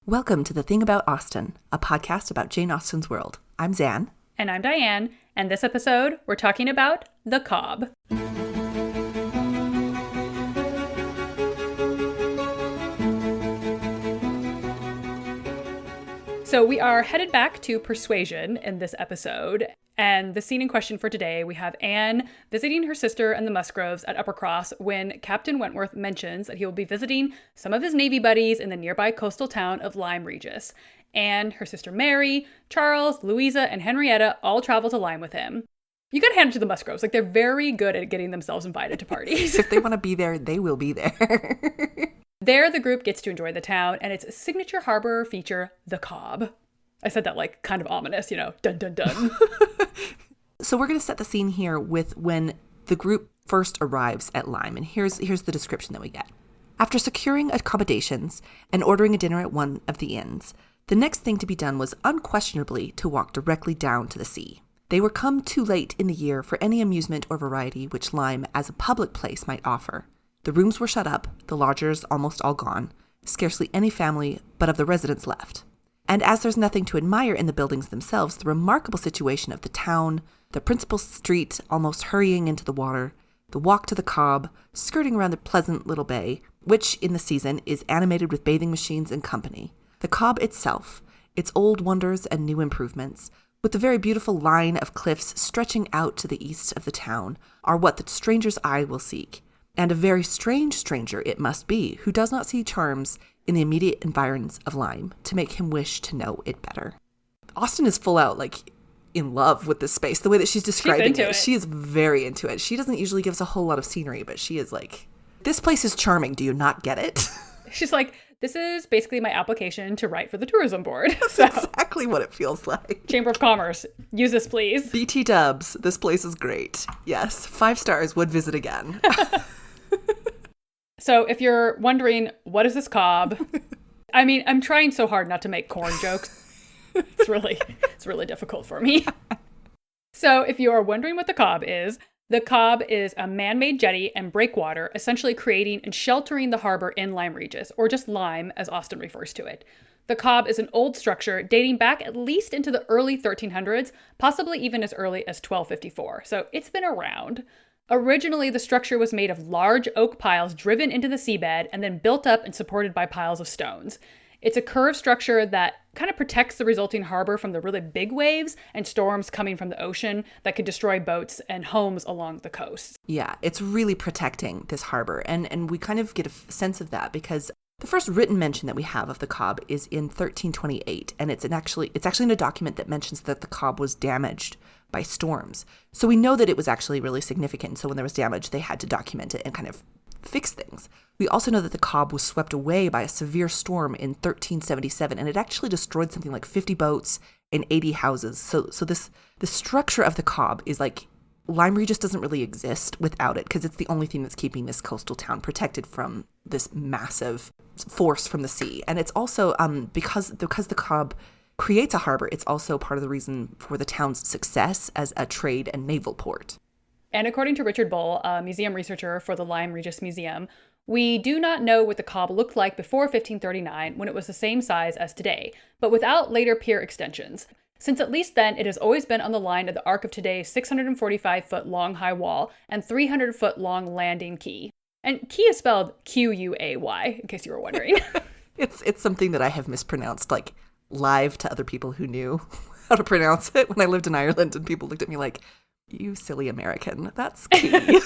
Welcome to The Thing About Austen, a podcast about Jane Austen's world. I'm Zan. And I'm Diane, and this episode, we're talking about the Cobb. So we are headed back to Persuasion in this episode, and the scene in question for today, we have Anne visiting her sister and the Musgroves at Uppercross when Captain Wentworth mentions that he will be visiting some of his Navy buddies in the nearby coastal town of Lyme Regis. Anne, her sister Mary, Charles, Louisa, and Henrietta all travel to Lyme with him. You gotta hand it to the Musgroves. They're very good at getting themselves invited to parties. If they want to be there, they will be there. There, the group gets to enjoy the town and its signature harbor feature, the Cobb. I said that like kind of ominous, dun dun dun. So we're going to set the scene here with when the group first arrives at Lyme, and here's the description that we get. After securing accommodations and ordering a dinner at one of the inns, the next thing to be done was unquestionably to walk directly down to the sea. They were come too late in the year for any amusement or variety which Lyme as a public place might offer. The rooms were shut up, the lodgers almost all gone, scarcely any family but of the residents left. And as there's nothing to admire in the buildings themselves, the remarkable situation of the town, the principal street almost hurrying into the water, the walk to the Cobb, skirting around the pleasant little bay, which in the season is animated with bathing machines and company, the Cobb itself, its old wonders and new improvements, with the very beautiful line of cliffs stretching out to the east of the town, are what the stranger's eye will seek. And a very strange stranger it must be, who does not see charms in the immediate environs of Lyme to make him wish to know it better. Austen is full out, in love with this space. The way that she's describing it, she is very into it. She doesn't usually give us a whole lot of scenery, but she is like, this place is charming. Do you not get it? She's like, this is basically my application to write for the tourism board. That's exactly what it feels like. Chamber of Commerce, use this, please. BT Dubs, this place is great. Yes, 5 stars, would visit again. So if you're wondering, what is this Cobb? I mean, I'm trying so hard not to make corn jokes. It's really difficult for me. So if you are wondering what the Cobb is a man-made jetty and breakwater, essentially creating and sheltering the harbor in Lyme Regis, or just Lyme as Austen refers to it. The Cobb is an old structure dating back at least into the early 1300s, possibly even as early as 1254. So it's been around. Originally, the structure was made of large oak piles driven into the seabed and then built up and supported by piles of stones. It's a curved structure that kind of protects the resulting harbor from the really big waves and storms coming from the ocean that could destroy boats and homes along the coast. Yeah, it's really protecting this harbor. And we kind of get a sense of that because the first written mention that we have of the Cobb is in 1328. And it's actually in a document that mentions that the Cobb was damaged by storms. So we know that it was actually really significant. So when there was damage, they had to document it and kind of fix things. We also know that the Cobb was swept away by a severe storm in 1377, and it actually destroyed something like 50 boats and 80 houses. So the structure of the Cobb is like, Lyme Regis doesn't really exist without it, because it's the only thing that's keeping this coastal town protected from this massive force from the sea. And it's also because the Cobb creates a harbor, it's also part of the reason for the town's success as a trade and naval port. And according to Richard Bull, a museum researcher for the Lyme Regis Museum, we do not know what the Cobb looked like before 1539 when it was the same size as today, but without later pier extensions. Since at least then, it has always been on the line of the arc of today's 645-foot long high wall and 300-foot long landing quay. And quay is spelled Q-U-A-Y, in case you were wondering. It's something that I have mispronounced, live to other people who knew how to pronounce it when I lived in Ireland, and people looked at me like, you silly American, that's key.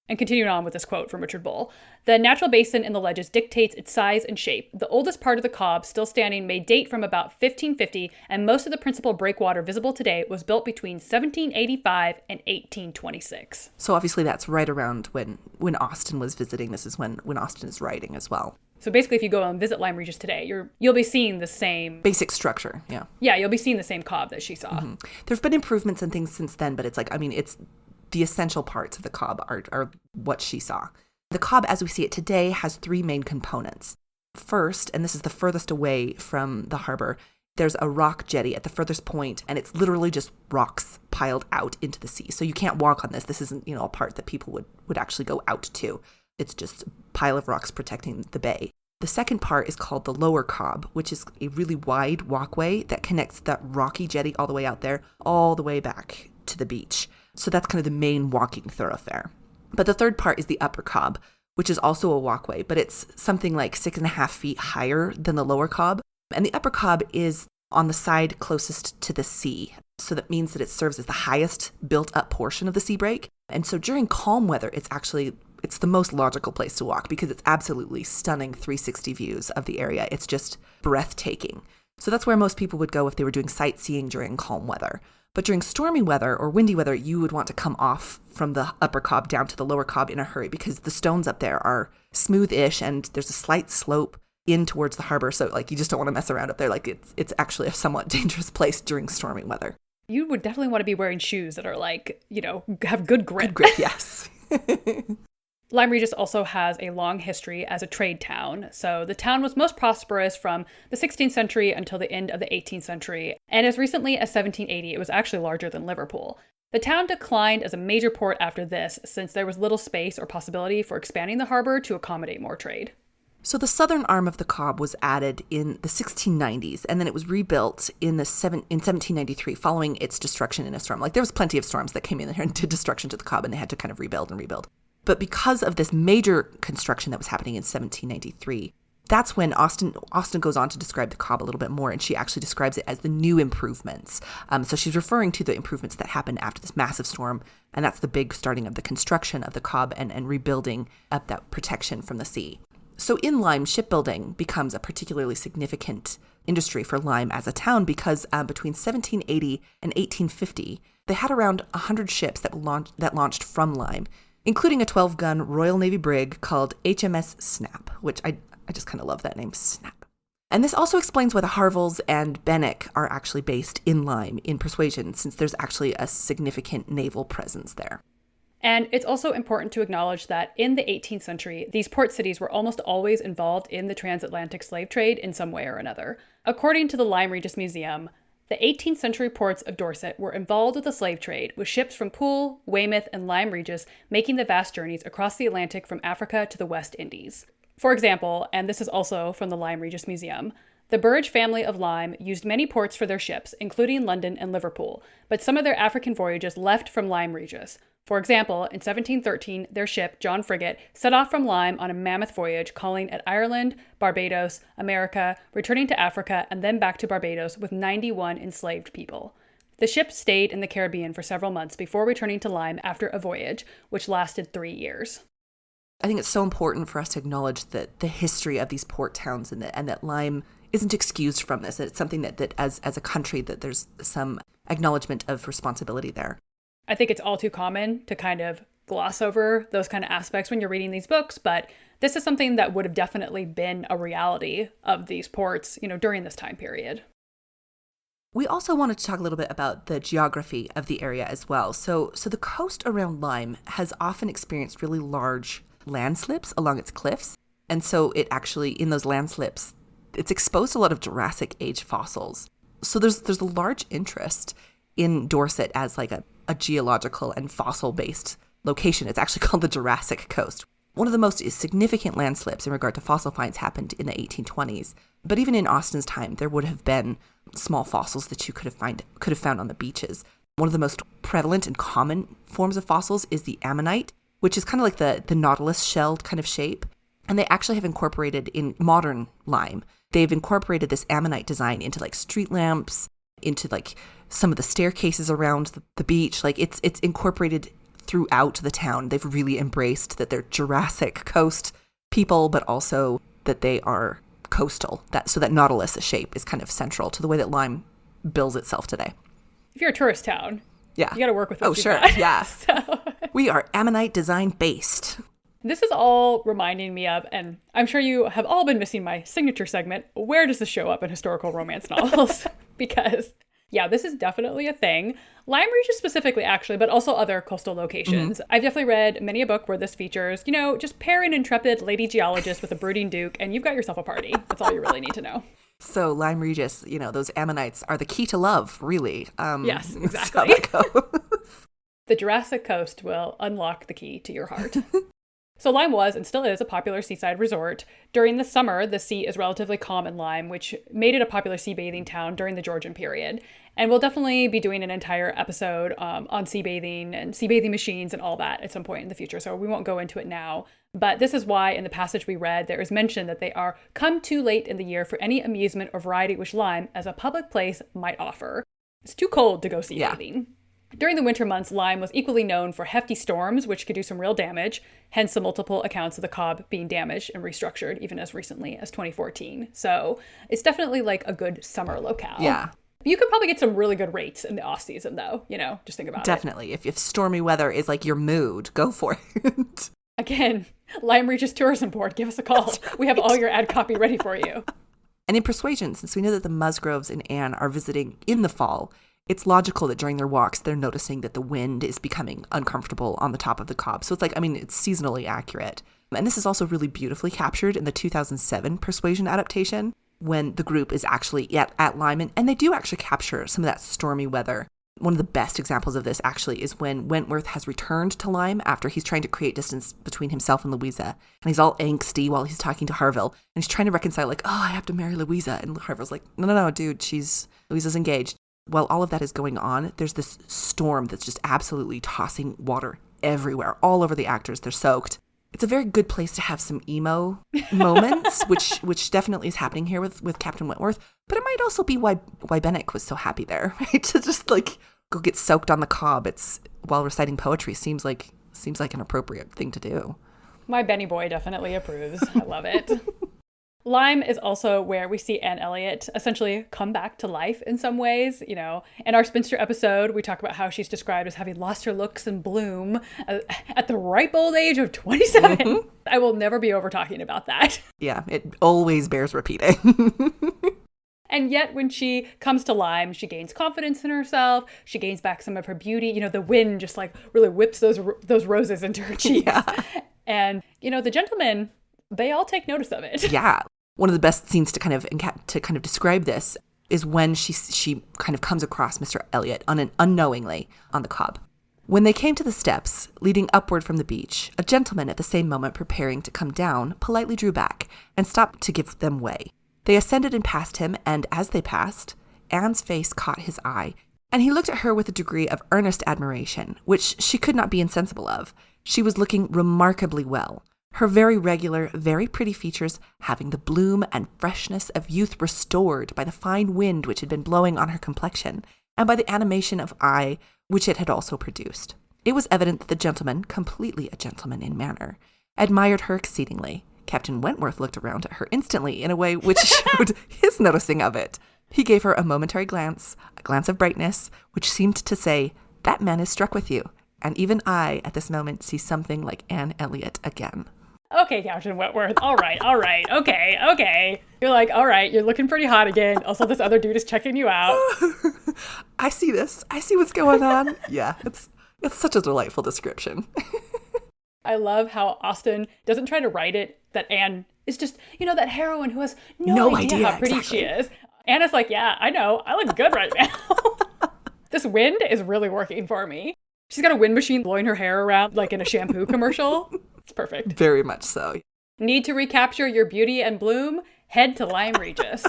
And continuing on with this quote from Richard Bull, the natural basin in the ledges dictates its size and shape. The oldest part of the Cobb still standing may date from about 1550, and most of the principal breakwater visible today was built between 1785 and 1826. So obviously that's right around when Austen was visiting. This is when Austen is writing as well. So basically, if you go and visit Lyme Regis today, you'll be seeing the same basic structure. Yeah. Yeah, you'll be seeing the same Cobb that she saw. Mm-hmm. There've been improvements and things since then, but it's it's the essential parts of the Cobb are what she saw. The Cobb, as we see it today, has 3 main components. First, and this is the furthest away from the harbor, there's a rock jetty at the furthest point, and it's literally just rocks piled out into the sea. So you can't walk on this. This isn't, a part that people would actually go out to. It's just a pile of rocks protecting the bay. The second part is called the Lower Cobb, which is a really wide walkway that connects that rocky jetty all the way out there, all the way back to the beach. So that's kind of the main walking thoroughfare. But the third part is the Upper Cobb, which is also a walkway, but it's something like 6.5 feet higher than the Lower Cobb. And the Upper Cobb is on the side closest to the sea. So that means that it serves as the highest built up portion of the sea break. And so during calm weather, it's the most logical place to walk because it's absolutely stunning 360 views of the area. It's just breathtaking. So that's where most people would go if they were doing sightseeing during calm weather. But during stormy weather or windy weather, you would want to come off from the Upper Cobb down to the Lower Cobb in a hurry because the stones up there are smooth-ish and there's a slight slope in towards the harbor. So like you just don't want to mess around up there. Like it's actually a somewhat dangerous place during stormy weather. You would definitely want to be wearing shoes that are like, have good grip. Good grip, yes. Lyme Regis also has a long history as a trade town. So the town was most prosperous from the 16th century until the end of the 18th century. And as recently as 1780, it was actually larger than Liverpool. The town declined as a major port after this, since there was little space or possibility for expanding the harbor to accommodate more trade. So the southern arm of the Cobb was added in the 1690s, and then it was rebuilt in 1793 following its destruction in a storm. Like there was plenty of storms that came in there and did destruction to the Cobb, and they had to kind of rebuild and rebuild. But because of this major construction that was happening in 1793, that's when Austen goes on to describe the Cobb a little bit more, and she actually describes it as the new improvements. So she's referring to the improvements that happened after this massive storm, and that's the big starting of the construction of the Cobb and rebuilding up that protection from the sea. So in Lyme, shipbuilding becomes a particularly significant industry for Lyme as a town because between 1780 and 1850, they had around 100 ships that launched from Lyme, including a 12-gun Royal Navy brig called HMS Snap, which I just kind of love that name, Snap. And this also explains why the Harvilles and Benwick are actually based in Lyme in Persuasion, since there's actually a significant naval presence there. And it's also important to acknowledge that in the 18th century, these port cities were almost always involved in the transatlantic slave trade in some way or another. According to the Lyme Regis Museum, the 18th century ports of Dorset were involved with the slave trade, with ships from Poole, Weymouth, and Lyme Regis making the vast journeys across the Atlantic from Africa to the West Indies. For example, and this is also from the Lyme Regis Museum, the Burridge family of Lyme used many ports for their ships, including London and Liverpool, but some of their African voyages left from Lyme Regis. For example, in 1713, their ship, John Frigate, set off from Lyme on a mammoth voyage, calling at Ireland, Barbados, America, returning to Africa, and then back to Barbados with 91 enslaved people. The ship stayed in the Caribbean for several months before returning to Lyme after a voyage, which lasted 3 years. I think it's so important for us to acknowledge that the history of these port towns and that Lyme isn't excused from this. It's something that as a country, that there's some acknowledgement of responsibility there. I think it's all too common to kind of gloss over those kind of aspects when you're reading these books, but this is something that would have definitely been a reality of these ports, during this time period. We also wanted to talk a little bit about the geography of the area as well. So the coast around Lyme has often experienced really large landslips along its cliffs. And so it actually, in those landslips, it's exposed a lot of Jurassic age fossils. So there's a large interest in Dorset as like a geological and fossil-based location. It's actually called the Jurassic Coast. One of the most significant landslips in regard to fossil finds happened in the 1820s. But even in Austen's time, there would have been small fossils that you could have found on the beaches. One of the most prevalent and common forms of fossils is the ammonite, which is kind of like the nautilus shelled kind of shape. And they actually have incorporated in modern Lyme, they've incorporated this ammonite design into like street lamps, into like some of the staircases around the beach. Like it's incorporated throughout the town. They've really embraced that they're Jurassic Coast people, but also that they are coastal. So that nautilus shape is kind of central to the way that Lyme bills itself today. If you're a tourist town, yeah, you got to work with what sure, got. Yeah. So. We are ammonite design based. This is all reminding me of, and I'm sure you have all been missing my signature segment, where does this show up in historical romance novels? Because, yeah, this is definitely a thing. Lyme Regis specifically, actually, but also other coastal locations. Mm-hmm. I've definitely read many a book where this features, just pair an intrepid lady geologist with a brooding duke, and you've got yourself a party. That's all you really need to know. So Lyme Regis, those ammonites are the key to love, really. Yes, exactly. That's how that goes. The Jurassic Coast will unlock the key to your heart. So Lyme was and still is a popular seaside resort. During the summer, the sea is relatively calm in Lyme, which made it a popular sea bathing town during the Georgian period. And we'll definitely be doing an entire episode on sea bathing and sea bathing machines and all that at some point in the future, so we won't go into it now. But this is why in the passage we read, there is mention that they are come too late in the year for any amusement or variety which Lyme, as a public place, might offer. It's too cold to go sea bathing. During the winter months, Lyme was equally known for hefty storms, which could do some real damage, hence the multiple accounts of the Cobb being damaged and restructured even as recently as 2014. So it's definitely like a good summer locale. Yeah. You could probably get some really good rates in the off season, though. Just think about it. Definitely. If stormy weather is like your mood, go for it. Again, Lyme Regis Tourism Board, give us a call. Right. We have all your ad copy ready for you. And in Persuasion, since we know that the Musgroves and Anne are visiting in the fall, it's logical that during their walks, they're noticing that the wind is becoming uncomfortable on the top of the Cobb. So it's it's seasonally accurate. And this is also really beautifully captured in the 2007 Persuasion adaptation, when the group is actually at Lyme. And they do actually capture some of that stormy weather. One of the best examples of this actually is when Wentworth has returned to Lyme after he's trying to create distance between himself and Louisa. And he's all angsty while he's talking to Harville. And he's trying to reconcile I have to marry Louisa. And Harville's like, no, dude, Louisa's engaged. While all of that is going on, there's this storm that's just absolutely tossing water everywhere, all over the actors. They're soaked. It's a very good place to have some emo moments, which definitely is happening here with Captain Wentworth. But it might also be why Bennet was so happy there, right? To just go get soaked on the Cobb. It's while reciting poetry seems like an appropriate thing to do. My Benny boy definitely approves. I love it. Lyme is also where we see Anne Elliot essentially come back to life in some ways. In our Spinster episode, we talk about how she's described as having lost her looks and bloom at the ripe old age of 27. Mm-hmm. I will never be over talking about that. Yeah, it always bears repeating. And yet when she comes to Lyme, she gains confidence in herself. She gains back some of her beauty. The wind just really whips those roses into her cheeks. Yeah. And, the gentlemen, they all take notice of it. Yeah. One of the best scenes to kind of describe this is when she kind of comes across Mr. Elliot unknowingly on the Cobb. When they came to the steps leading upward from the beach, a gentleman at the same moment preparing to come down politely drew back and stopped to give them way. They ascended and passed him, and as they passed, Anne's face caught his eye, and he looked at her with a degree of earnest admiration, which she could not be insensible of. She was looking remarkably well. Her very regular, very pretty features having the bloom and freshness of youth restored by the fine wind which had been blowing on her complexion, and by the animation of eye which it had also produced. It was evident that the gentleman, completely a gentleman in manner, admired her exceedingly. Captain Wentworth looked around at her instantly in a way which showed his noticing of it. He gave her a momentary glance, a glance of brightness, which seemed to say, "That man is struck with you, and even I, at this moment, see something like Anne Elliot again." Okay, Captain Wentworth. All right. Okay. You're like, all right, you're looking pretty hot again. Also, this other dude is checking you out. I see this. I see what's going on. Yeah, it's such a delightful description. I love how Austen doesn't try to write it that Anne is just, that heroine who has no idea how pretty she is. Anna's like, yeah, I know. I look good right now. This wind is really working for me. She's got a wind machine blowing her hair around like in a shampoo commercial. It's perfect. Very much so. Need to recapture your beauty and bloom? Head to Lyme Regis.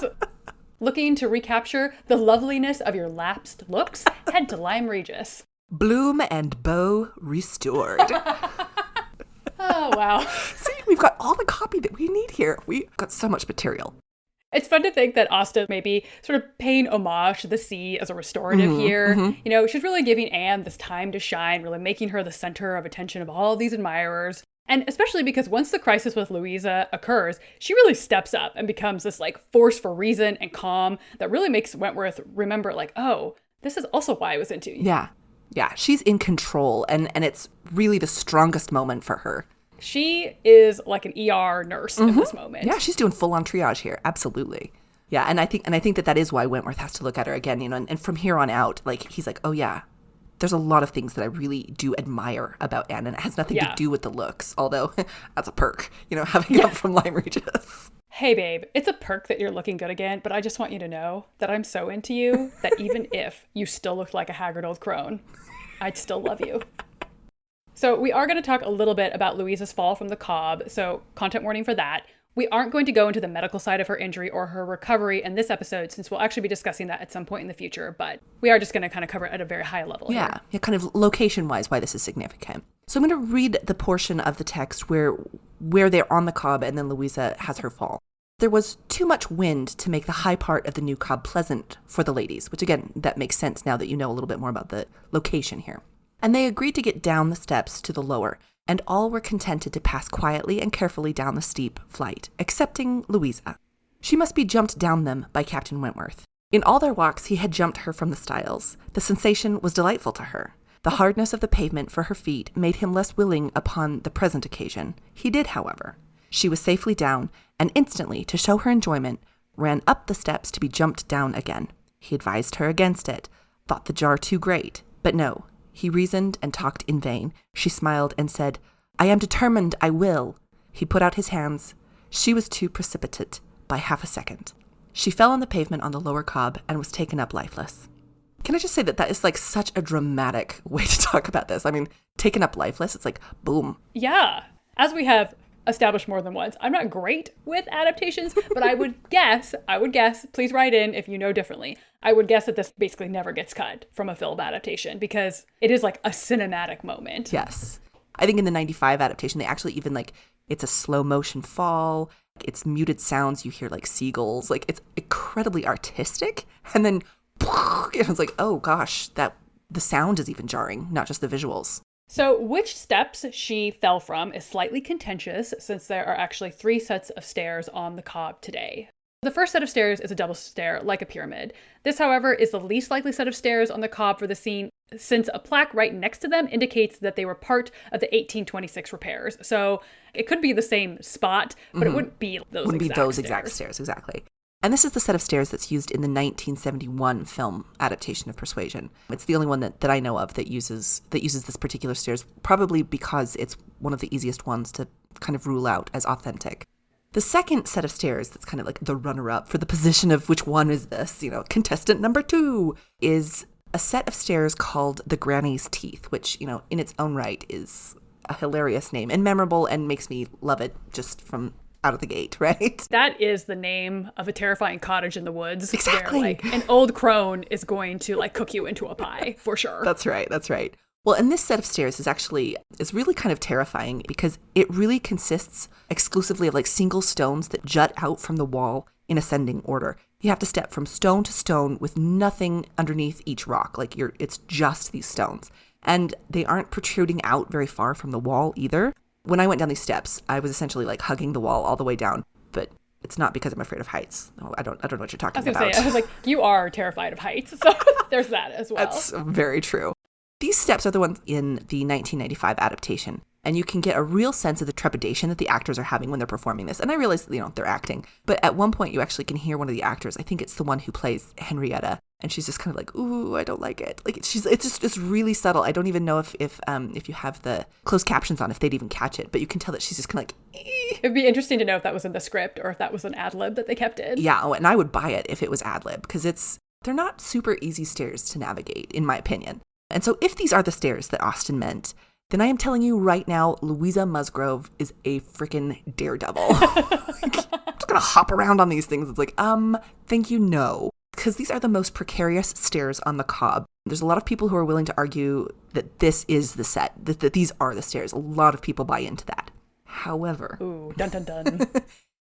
Looking to recapture the loveliness of your lapsed looks? Head to Lyme Regis. Bloom and bow restored. Oh, wow. See, we've got all the copy that we need here. We got so much material. It's fun to think that Austen may be sort of paying homage to the sea as a restorative here. Mm-hmm. She's really giving Anne this time to shine, really making her the center of attention of all these admirers. And especially because once the crisis with Louisa occurs, she really steps up and becomes this force for reason and calm that really makes Wentworth remember oh, this is also why I was into you. Yeah, she's in control and it's really the strongest moment for her. She is like an ER nurse in this moment. Yeah, she's doing full-on triage here. Absolutely. Yeah, and I think that is why Wentworth has to look at her again, and from here on out, he's like, oh yeah, there's a lot of things that I really do admire about Anne, and it has nothing to do with the looks, although that's a perk, having come from Lyme Regis. Hey babe, it's a perk that you're looking good again, but I just want you to know that I'm so into you that even if you still look like a haggard old crone, I'd still love you. So we are going to talk a little bit about Louisa's fall from the Cobb, so content warning for that. We aren't going to go into the medical side of her injury or her recovery in this episode, since we'll actually be discussing that at some point in the future, but we are just going to kind of cover it at a very high level here. Yeah, kind of location-wise why this is significant. So I'm going to read the portion of the text where they're on the Cobb and then Louisa has her fall. There was too much wind to make the high part of the new Cobb pleasant for the ladies, which again, that makes sense now that you know a little bit more about the location here. And they agreed to get down the steps to the lower, and all were contented to pass quietly and carefully down the steep flight, excepting Louisa. She must be jumped down them by Captain Wentworth. In all their walks, he had jumped her from the stiles. The sensation was delightful to her. The hardness of the pavement for her feet made him less willing upon the present occasion. He did, however. She was safely down, and instantly, to show her enjoyment, ran up the steps to be jumped down again. He advised her against it, thought the jar too great, but no. He reasoned and talked in vain. She smiled and said, "I am determined I will." He put out his hands. She was too precipitate by half a second. She fell on the pavement on the lower Cobb and was taken up lifeless. Can I just say that is like such a dramatic way to talk about this? I mean, taken up lifeless, it's like, boom. Yeah. As we have established more than once, I'm not great with adaptations, but I would guess, please write in if you know differently. I would guess that this basically never gets cut from a film adaptation because it is like a cinematic moment. Yes. I think in the 95 adaptation, they actually even like, it's a slow motion fall. It's muted sounds. You hear like seagulls. Like it's incredibly artistic. And then it's like, oh gosh, that the sound is even jarring, not just the visuals. So which steps she fell from is slightly contentious since there are actually 3 sets of stairs on the Cobb today. The first set of stairs is a double stair, like a pyramid. This, however, is the least likely set of stairs on the Cobb for the scene, since a plaque right next to them indicates that they were part of the 1826 repairs. So it could be the same spot, but it wouldn't be those exact stairs. Exactly. And this is the set of stairs that's used in the 1971 film adaptation of Persuasion. It's the only one that I know of that uses this particular stairs, probably because it's one of the easiest ones to kind of rule out as authentic. The second set of stairs that's kind of like the runner-up for the position of which one is this, contestant number 2, is a set of stairs called the Granny's Teeth, which, in its own right is a hilarious name and memorable and makes me love it just from out of the gate, right? That is the name of a terrifying cottage in the woods. Exactly. Where, an old crone is going to cook you into a pie, for sure. That's right. Well, and this set of stairs is really kind of terrifying because it really consists exclusively of single stones that jut out from the wall in ascending order. You have to step from stone to stone with nothing underneath each rock. It's just these stones. And they aren't protruding out very far from the wall either. When I went down these steps, I was essentially hugging the wall all the way down, but it's not because I'm afraid of heights. No, I don't know what you're talking about. I was like, you are terrified of heights, so there's that as well. That's very true. These steps are the ones in the 1995 adaptation, and you can get a real sense of the trepidation that the actors are having when they're performing this. And I realize, they're acting, but at one point you actually can hear one of the actors. I think it's the one who plays Henrietta, and she's just kind of like, "Ooh, I don't like it." It's really subtle. I don't even know if you have the closed captions on, if they'd even catch it, but you can tell that she's just kind of It'd be interesting to know if that was in the script or if that was an ad lib that they kept in. Yeah, and I would buy it if it was ad lib because they're not super easy stairs to navigate, in my opinion. And so if these are the stairs that Austen meant, then I am telling you right now, Louisa Musgrove is a freaking daredevil. I'm just gonna hop around on these things. It's like, thank you, no. Because these are the most precarious stairs on the Cobb. There's a lot of people who are willing to argue that this is the set, that these are the stairs. A lot of people buy into that. However, ooh, dun dun dun.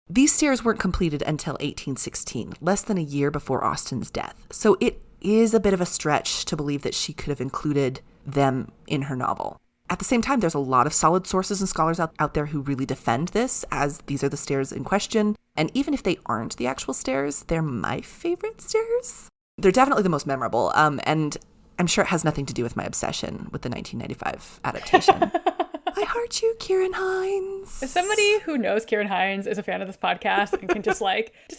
These stairs weren't completed until 1816, less than a year before Austen's death. So it is a bit of a stretch to believe that she could have included them in her novel. At the same time, there's a lot of solid sources and scholars out there who really defend this, as these are the stairs in question. And even if they aren't the actual stairs, they're my favorite stairs. They're definitely the most memorable, and I'm sure it has nothing to do with my obsession with the 1995 adaptation. I heart you, Kieran Hines. As somebody who knows Kieran Hines is a fan of this podcast and can just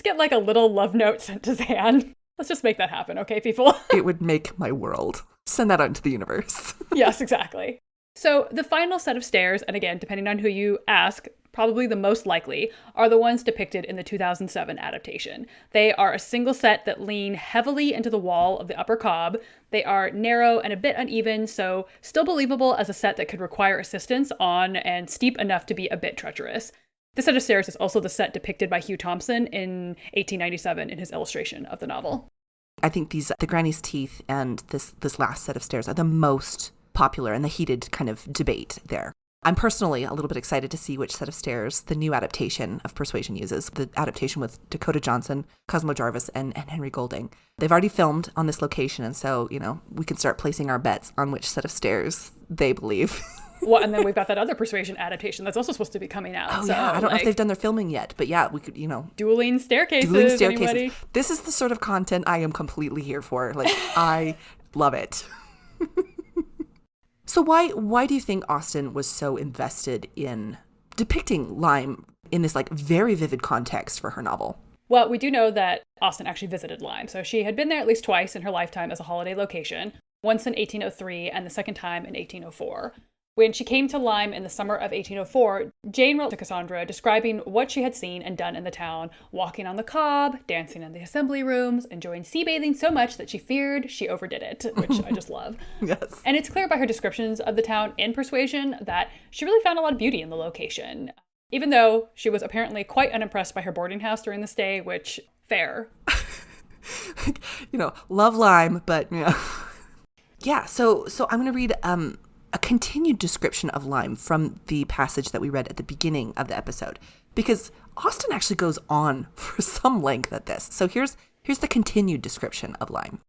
get a little love note sent to Zan. Let's just make that happen, okay, people? It would make my world. Send that out into the universe. Yes, exactly. So the final set of stairs, and again, depending on who you ask, probably the most likely, are the ones depicted in the 2007 adaptation. They are a single set that lean heavily into the wall of the upper Cobb. They are narrow and a bit uneven, so still believable as a set that could require assistance on and steep enough to be a bit treacherous. This set of stairs is also the set depicted by Hugh Thompson in 1897 in his illustration of the novel. I think the Granny's Teeth and this last set of stairs are the most popular and the heated kind of debate there. I'm personally a little bit excited to see which set of stairs the new adaptation of Persuasion uses, the adaptation with Dakota Johnson, Cosmo Jarvis, and Henry Golding. They've already filmed on this location, and so, we can start placing our bets on which set of stairs they believe. Well, and then we've got that other Persuasion adaptation that's also supposed to be coming out. Oh, so, yeah. I don't know if they've done their filming yet, but yeah, we could, Dueling staircases. Anybody? This is the sort of content I am completely here for. I love it. So why do you think Austen was so invested in depicting Lyme in this very vivid context for her novel? Well, we do know that Austen actually visited Lyme. So she had been there at least twice in her lifetime as a holiday location, once in 1803 and the second time in 1804. When she came to Lyme in the summer of 1804, Jane wrote to Cassandra describing what she had seen and done in the town, walking on the Cobb, dancing in the assembly rooms, enjoying sea bathing so much that she feared she overdid it, which I just love. Yes. And it's clear by her descriptions of the town in Persuasion that she really found a lot of beauty in the location, even though she was apparently quite unimpressed by her boarding house during the stay, which, fair. Love Lyme, but, Yeah, so I'm going to read a continued description of Lyme from the passage that we read at the beginning of the episode, because Austen actually goes on for some length at this. So here's the continued description of Lyme.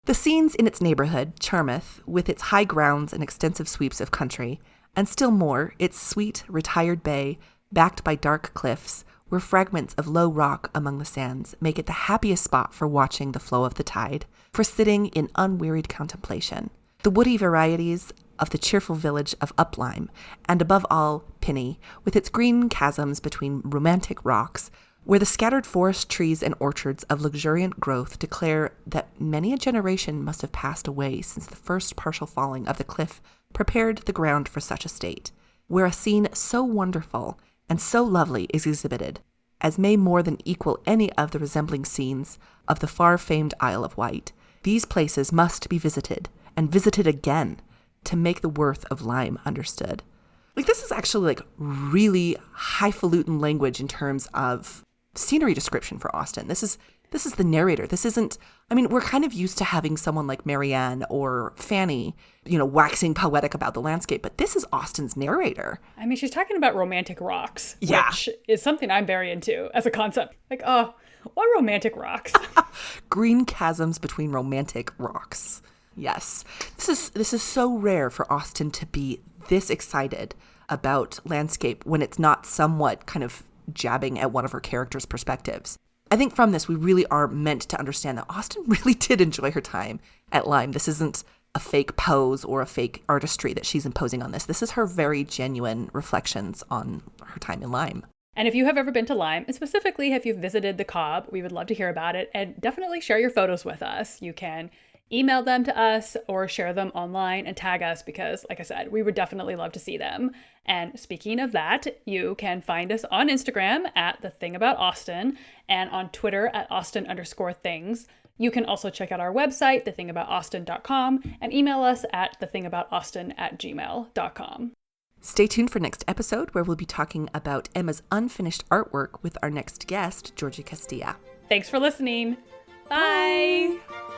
The scenes in its neighborhood, Charmouth, with its high grounds and extensive sweeps of country, and still more, its sweet, retired bay, backed by dark cliffs, where fragments of low rock among the sands make it the happiest spot for watching the flow of the tide, for sitting in unwearied contemplation. The woody varieties of the cheerful village of Uplyme, and above all, Pinny, with its green chasms between romantic rocks, where the scattered forest trees and orchards of luxuriant growth declare that many a generation must have passed away since the first partial falling of the cliff prepared the ground for such a state, where a scene so wonderful and so lovely is exhibited, as may more than equal any of the resembling scenes of the far-famed Isle of Wight. These places must be visited, and visited again, to make the worth of Lyme understood. This is actually really highfalutin language in terms of scenery description for Austen. This is the narrator. This isn't, we're kind of used to having someone like Marianne or Fanny, waxing poetic about the landscape, but this is Austen's narrator. She's talking about romantic rocks, yeah, which is something I'm very into as a concept. What romantic rocks? Green chasms between romantic rocks. Yes. This is so rare for Austen to be this excited about landscape when it's not somewhat kind of jabbing at one of her characters' perspectives. I think from this, we really are meant to understand that Austen really did enjoy her time at Lyme. This isn't a fake pose or a fake artistry that she's imposing on this. This is her very genuine reflections on her time in Lyme. And if you have ever been to Lyme, and specifically if you've visited the Cobb, we would love to hear about it, and definitely share your photos with us. You can email them to us or share them online and tag us because, like I said, we would definitely love to see them. And speaking of that, you can find us on Instagram at The Thing About Austen and on Twitter at Austen_things. You can also check out our website, thethingaboutaustin.com, and email us at thethingaboutaustin@gmail.com. Stay tuned for next episode where we'll be talking about Emma's unfinished artwork with our next guest, Georgie Castilla. Thanks for listening. Bye. Bye.